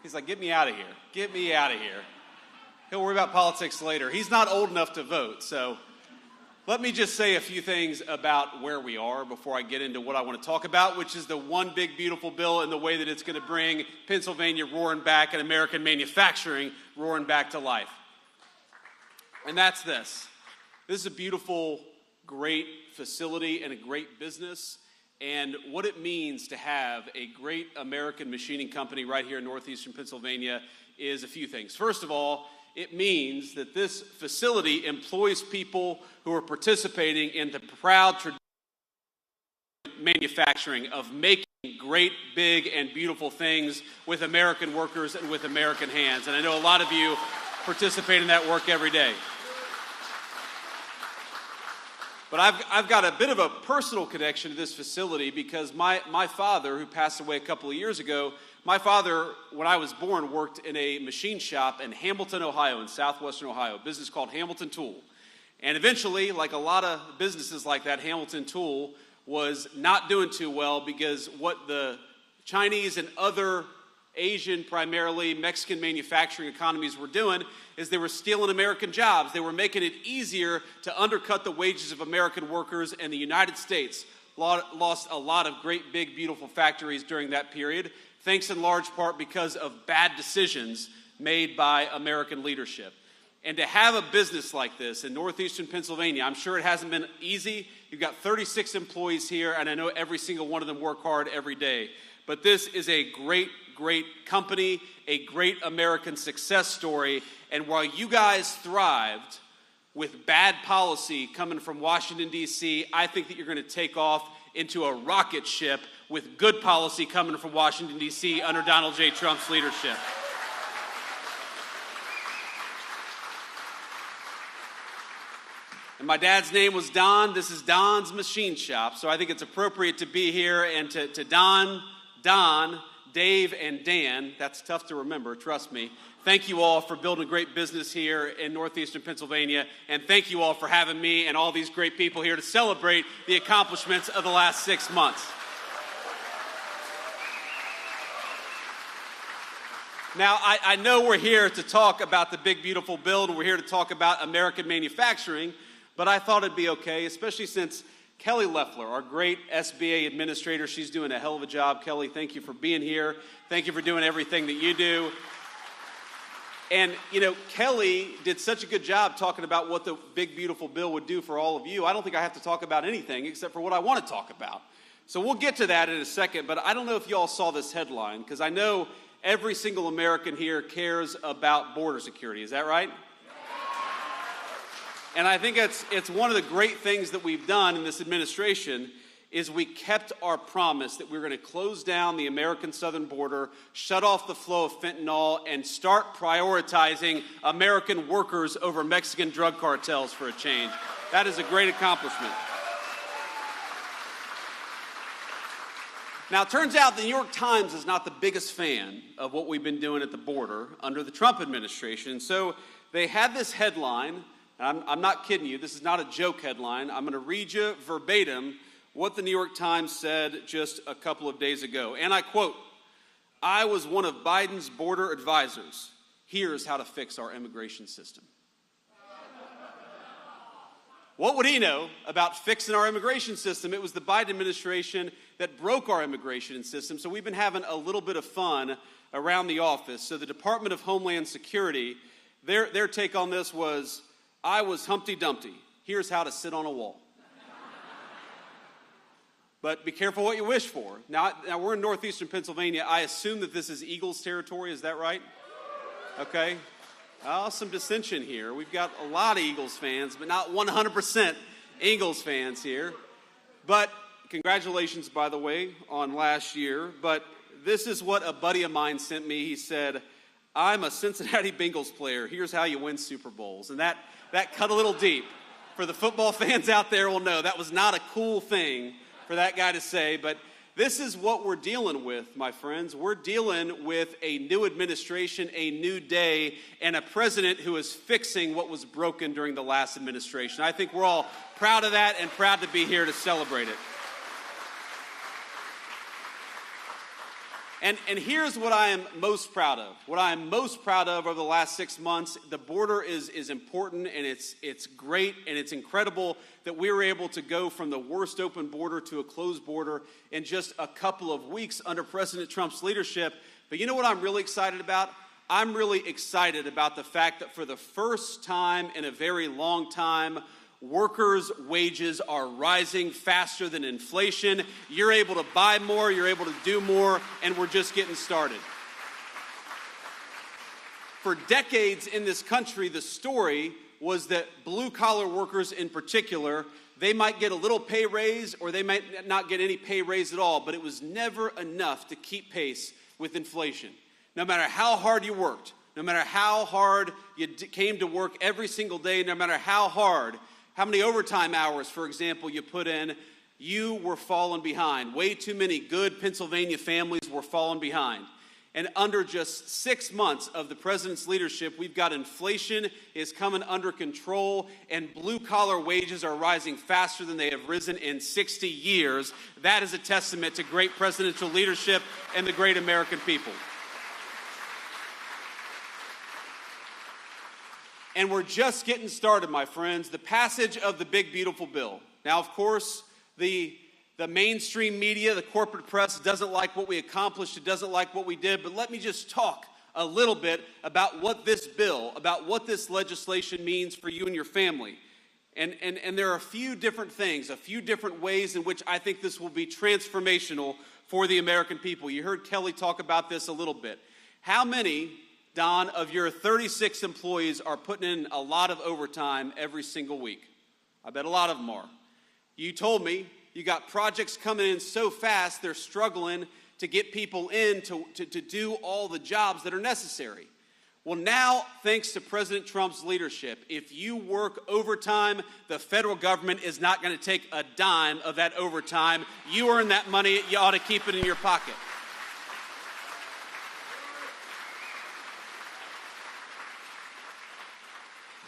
He's like, get me out of here. Get me out of here. He'll worry about politics later. He's not old enough to vote, so let me just say a few things about where we are before I get into what I want to talk about, which is the one big, beautiful bill and the way that it's going to bring Pennsylvania roaring back and American manufacturing roaring back to life. And that's this. This is a beautiful, great facility and a great business. And what it means to have a great American machining company right here in northeastern Pennsylvania is a few things. First of all, it means that this facility employs people who are participating in the proud tradition of manufacturing, of making great, big, and beautiful things with American workers and with American hands. And I know a lot of you participate in that work every day. But I've got a bit of a personal connection to this facility because my father, who passed away a couple of years ago, my father, when I was born, worked in a machine shop in Hamilton, Ohio, in southwestern Ohio, a business called Hamilton Tool. And eventually, like a lot of businesses like that, Hamilton Tool was not doing too well because what the Chinese and other Asian, primarily Mexican manufacturing economies were doing is they were stealing American jobs. They were making it easier to undercut the wages of American workers, and the United States lost a lot of great, big, beautiful factories during that period, thanks in large part because of bad decisions made by American leadership. And to have a business like this in northeastern Pennsylvania, I'm sure it hasn't been easy. You've got 36 employees here, and I know every single one of them work hard every day. But this is a great, great company, a great American success story. And while you guys thrived with bad policy coming from Washington, D.C., I think that you're going to take off into a rocket ship with good policy coming from Washington, D.C. under Donald J. Trump's leadership. And my dad's name was Don. This is Don's Machine Shop. So I think it's appropriate to be here and to Don, Dave, and Dan. That's tough to remember, trust me. Thank you all for building a great business here in northeastern Pennsylvania. And thank you all for having me and all these great people here to celebrate the accomplishments of the last 6 months. Now, I know we're here to talk about the big, beautiful bill, and we're here to talk about American manufacturing, but I thought it'd be okay, especially since Kelly Loeffler, our great SBA administrator, she's doing a hell of a job. Kelly, thank you for being here. Thank you for doing everything that you do. And, you know, Kelly did such a good job talking about what the big, beautiful bill would do for all of you. I don't think I have to talk about anything except for what I want to talk about. So we'll get to that in a second, but I don't know if you all saw this headline, because I know every single American here cares about border security. Is that right? And I think it's one of the great things that we've done in this administration is we kept our promise that we were going to close down the American southern border, shut off the flow of fentanyl, and start prioritizing American workers over Mexican drug cartels for a change. That is a great accomplishment. Now, it turns out the New York Times is not the biggest fan of what we've been doing at the border under the Trump administration. So they had this headline. I'm not kidding you. This is not a joke headline. I'm going to read you verbatim what the New York Times said just a couple of days ago. And I quote, "I was one of Biden's border advisors. Here's how to fix our immigration system." What would he know about fixing our immigration system? It was the Biden administration that broke our immigration system. So we've been having a little bit of fun around the office. So the Department of Homeland Security, their take on this was, "I was Humpty Dumpty. Here's how to sit on a wall." But be careful what you wish for. Now we're in northeastern Pennsylvania. I assume that this is Eagles territory. Is that right? Okay. Some dissension here. We've got a lot of Eagles fans, but not 100% Eagles fans here. But congratulations, by the way, on last year. But this is what a buddy of mine sent me. He said, "I'm a Cincinnati Bengals player. Here's how you win Super Bowls." And that cut a little deep. For the football fans out there will know that was not a cool thing for that guy to say, but this is what we're dealing with, my friends. We're dealing with a new administration, a new day, and a president who is fixing what was broken during the last administration. I think we're all proud of that and proud to be here to celebrate it. And here's what I am most proud of. What I am most proud of over the last 6 months, the border is important, and it's great, and it's incredible that we were able to go from the worst open border to a closed border in just a couple of weeks under President Trump's leadership. But you know what I'm really excited about? I'm really excited about the fact that for the first time in a very long time, workers' wages are rising faster than inflation. You're able to buy more, you're able to do more, and we're just getting started. For decades in this country, the story was that blue-collar workers in particular, they might get a little pay raise or they might not get any pay raise at all, but it was never enough to keep pace with inflation. No matter how hard you worked, no matter how hard you came to work every single day, no matter how many overtime hours, for example, you put in, you were falling behind. Way too many good Pennsylvania families were falling behind. And under just 6 months of the president's leadership, we've got inflation is coming under control, and blue-collar wages are rising faster than they have risen in 60 years. That is a testament to great presidential leadership and the great American people. And we're just getting started, my friends. The passage of the big, beautiful bill. Now, of course, the mainstream media, the corporate press, doesn't like what we accomplished. It doesn't like what we did. But let me just talk a little bit about what this bill, about what this legislation means for you and your family. And there are a few different things, a few different ways in which I think this will be transformational for the American people. You heard Kelly talk about this a little bit. How many, Don, of your 36 employees are putting in a lot of overtime every single week? I bet a lot of them are. You told me you got projects coming in so fast they're struggling to get people in to do all the jobs that are necessary. Well, now, thanks to President Trump's leadership, if you work overtime, the federal government is not going to take a dime of that overtime. You earn that money, you ought to keep it in your pocket.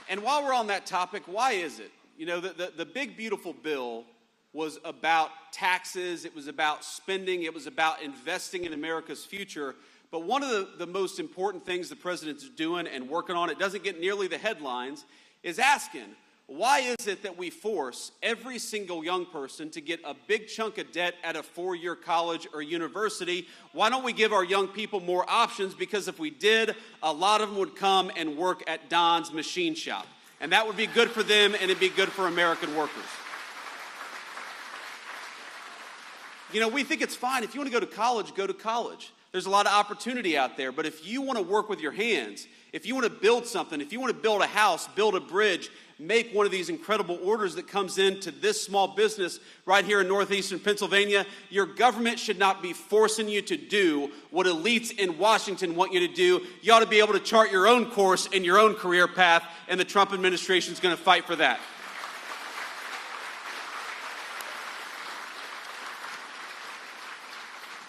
And while we're on that topic, why is it? You know, the big, beautiful bill was about taxes, it was about spending, it was about investing in America's future. But one of the most important things the president's doing and working on, it doesn't get nearly the headlines, is asking, why is it that we force every single young person to get a big chunk of debt at a 4-year college or university? Why don't we give our young people more options? Because if we did, a lot of them would come and work at Don's machine shop. And that would be good for them, and it'd be good for American workers. You know, we think it's fine. If you want to go to college, go to college. There's a lot of opportunity out there. But if you want to work with your hands, if you want to build something, if you want to build a house, build a bridge, make one of these incredible orders that comes into this small business right here in northeastern Pennsylvania, your government should not be forcing you to do what elites in Washington want you to do. You ought to be able to chart your own course and your own career path, and the Trump administration is going to fight for that.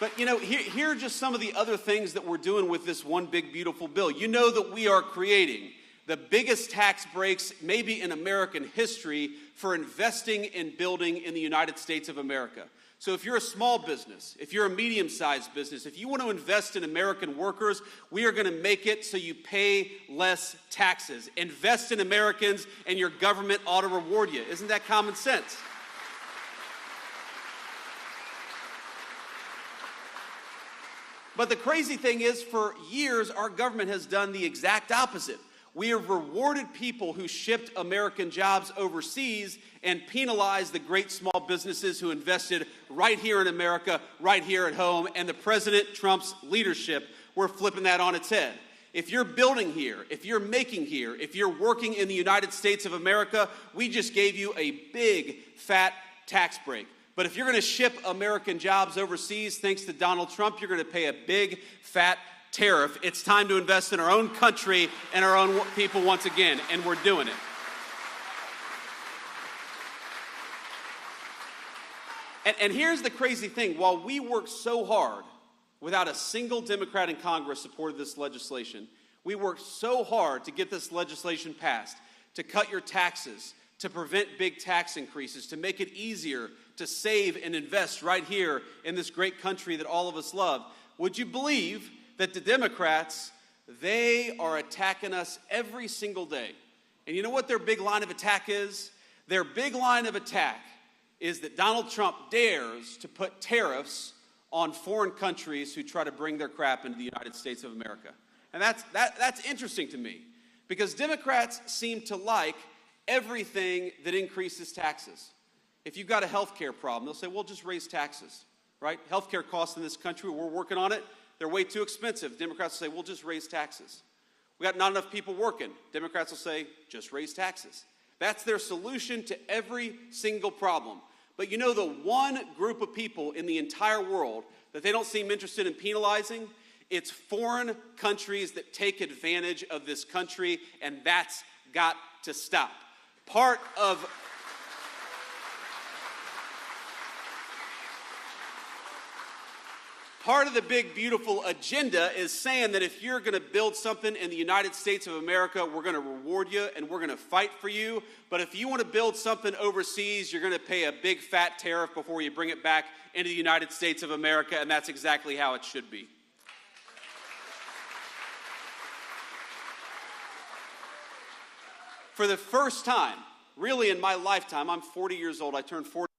But, you know, here are just some of the other things that we're doing with this one big, beautiful bill. You know that we are creating the biggest tax breaks maybe in American history for investing in building in the United States of America. So if you're a small business, if you're a medium-sized business, if you want to invest in American workers, we are going to make it so you pay less taxes. Invest in Americans and your government ought to reward you. Isn't that common sense? But the crazy thing is, for years, our government has done the exact opposite. We have rewarded people who shipped American jobs overseas and penalized the great small businesses who invested right here in America, right here at home. And the President Trump's leadership, we're flipping that on its head. If you're building here, if you're making here, if you're working in the United States of America, we just gave you a big, fat tax break. But if you're going to ship American jobs overseas, thanks to Donald Trump, you're going to pay a big, fat tariff. It's time to invest in our own country and our own people once again, and we're doing it. And here's the crazy thing. While we worked so hard without a single Democrat in Congress supported this legislation, we worked so hard to get this legislation passed, to cut your taxes, to prevent big tax increases, to make it easier to save and invest right here in this great country that all of us love. would you believe that the Democrats, they are attacking us every single day? And you know what their big line of attack is? Their big line of attack is that Donald Trump dares to put tariffs on foreign countries who try to bring their crap into the United States of America. And that's interesting to me, because Democrats seem to like everything that increases taxes. If you've got a health care problem, they'll say, well, just raise taxes, right? Health care costs in this country, we're working on it. They're way too expensive. Democrats will say, well, just raise taxes. We got not enough people working. Democrats will say, just raise taxes. That's their solution to every single problem. But you know, the one group of people in the entire world that they don't seem interested in penalizing, it's foreign countries that take advantage of this country, and that's got to stop. Part of the big, beautiful agenda is saying that if you're going to build something in the United States of America, we're going to reward you and we're going to fight for you. But if you want to build something overseas, you're going to pay a big, fat tariff before you bring it back into the United States of America, and that's exactly how it should be. For the first time, really in my lifetime, I'm 40 years old, I turned 40.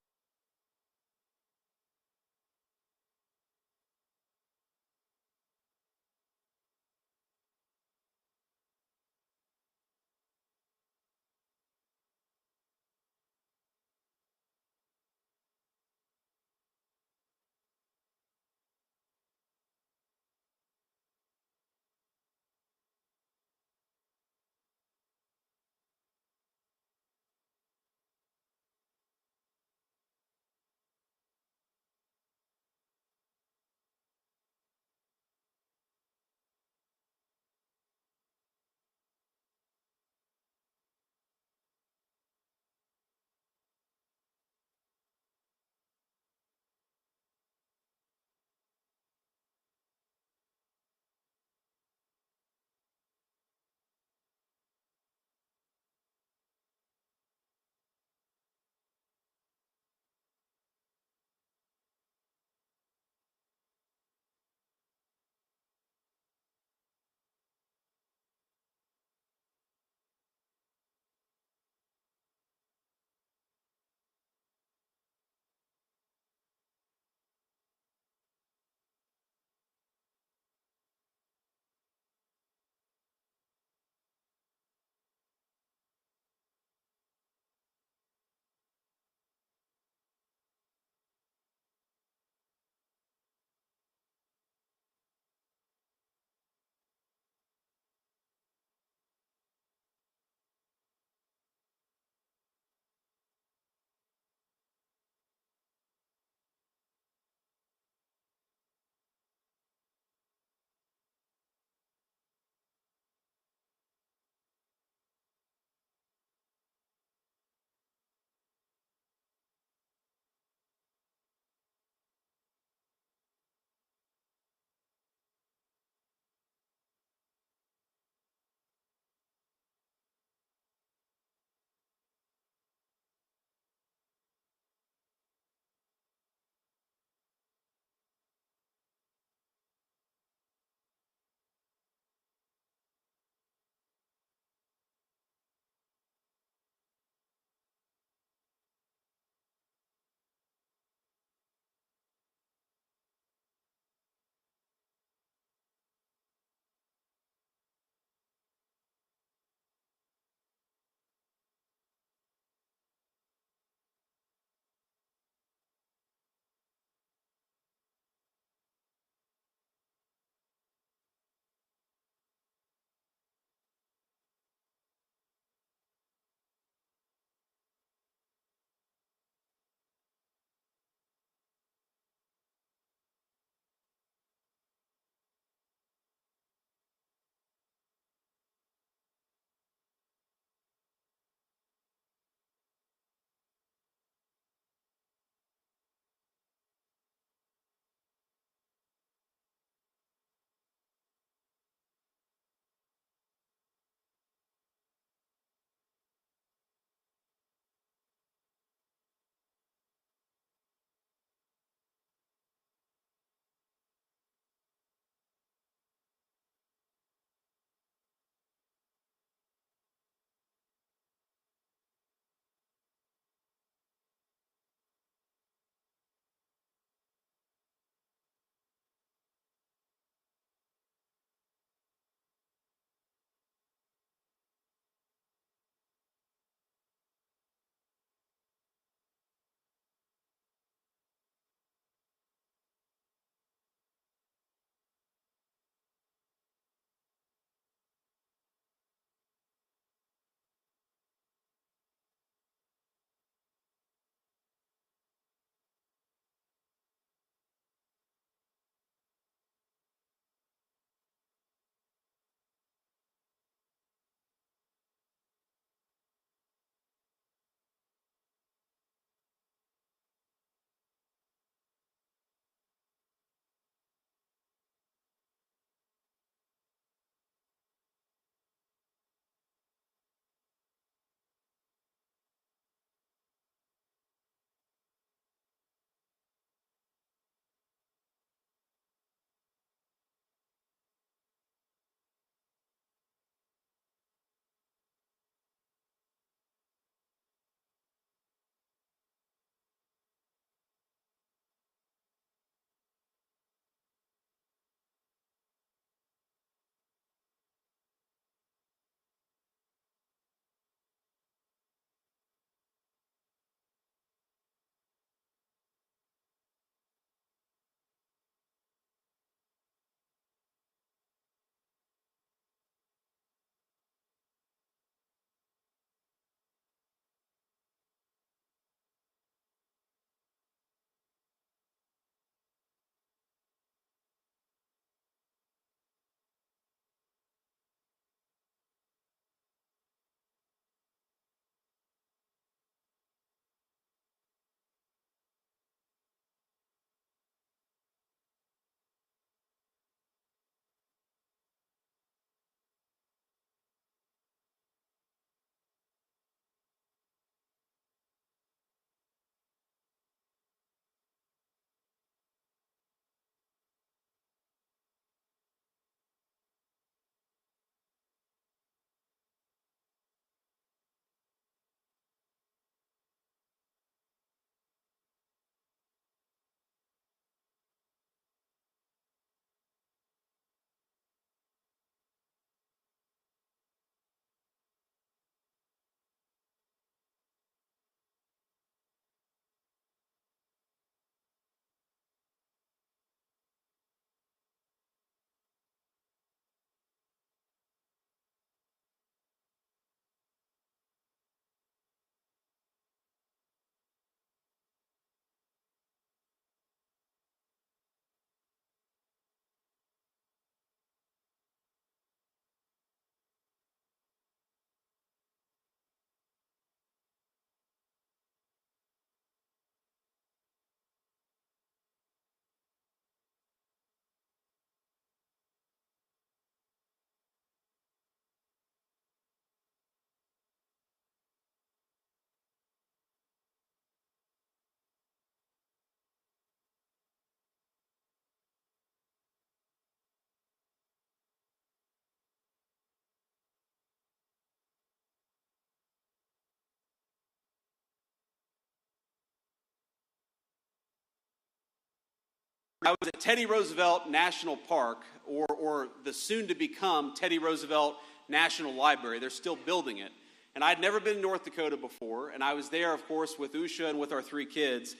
I was at Teddy Roosevelt National Park, or the soon-to-become Teddy Roosevelt National Library. They're still building it. And I'd never been to North Dakota before, and I was there, of course, with Usha and with our 3 kids.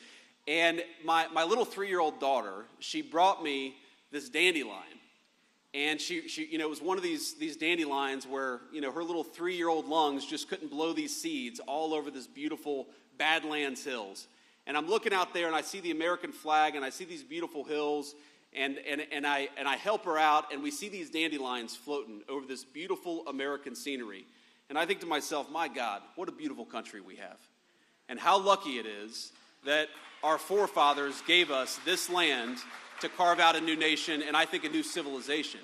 And my little 3-year-old daughter, she brought me this dandelion. And she it was one of these dandelions where, her little 3-year-old lungs just couldn't blow these seeds all over this beautiful Badlands hills. And I'm looking out there and I see the American flag and I see these beautiful hills and I help her out and we see these dandelions floating over this beautiful American scenery. And I think to myself, my God, what a beautiful country we have. And how lucky it is that our forefathers gave us this land to carve out a new nation and I think a new civilization.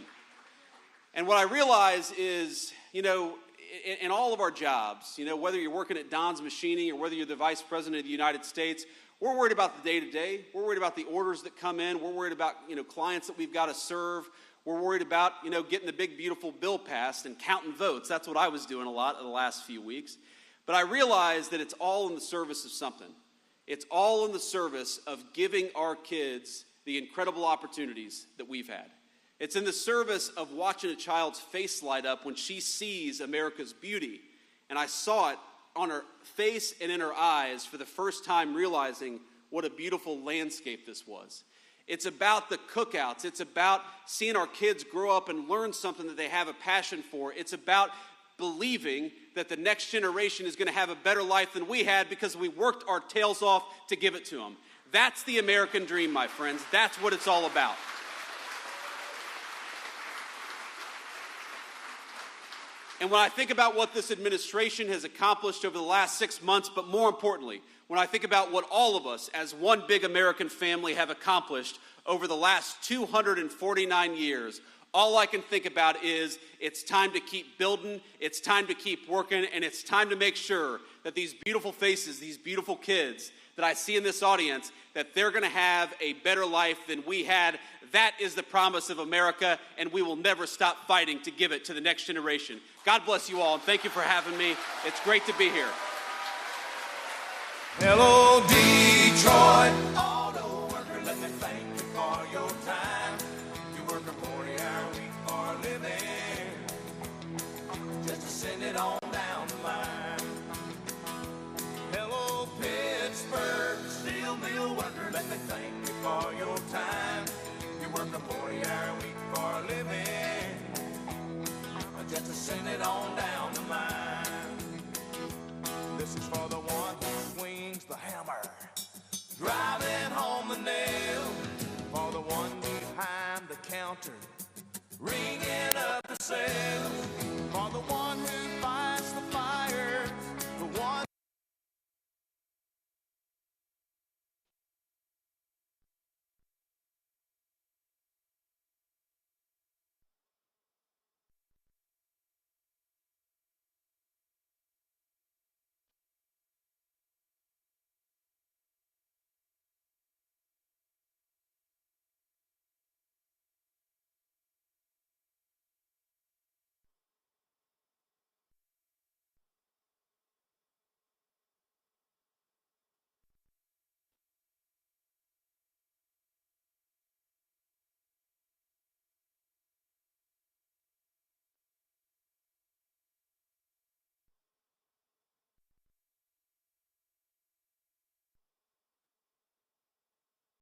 And what I realize is, in all of our jobs, whether you're working at Don's Machining or whether you're the Vice President of the United States, we're worried about the day-to-day. We're worried about the orders that come in. We're worried about, clients that we've got to serve. We're worried about, getting the big, beautiful bill passed and counting votes. That's what I was doing a lot in the last few weeks. But I realized that it's all in the service of something. It's all in the service of giving our kids the incredible opportunities that we've had. It's in the service of watching a child's face light up when she sees America's beauty. And I saw it on her face and in her eyes for the first time, realizing what a beautiful landscape this was. It's about the cookouts. It's about seeing our kids grow up and learn something that they have a passion for. It's about believing that the next generation is going to have a better life than we had because we worked our tails off to give it to them. That's the American dream, my friends. That's what it's all about. And when I think about what this administration has accomplished over the last 6 months, but more importantly, when I think about what all of us as one big American family have accomplished over the last 249 years, all I can think about is it's time to keep building, it's time to keep working, and it's time to make sure that these beautiful faces, these beautiful kids that I see in this audience, that they're going to have a better life than we had. That is the promise of America, and we will never stop fighting to give it to the next generation. God bless you all, and thank you for having me. It's great to be here. Hello, Detroit. Auto worker, let me thank you for your time. You work a 40-hour week for a living, just to send it on down the line. Hello, Pittsburgh, steel mill worker, let me thank you for your time. You work a 40-hour week for a living, just to send it on down the line. This is for the one who swings the hammer, driving home the nail. For the one behind the counter, ringing up the sale.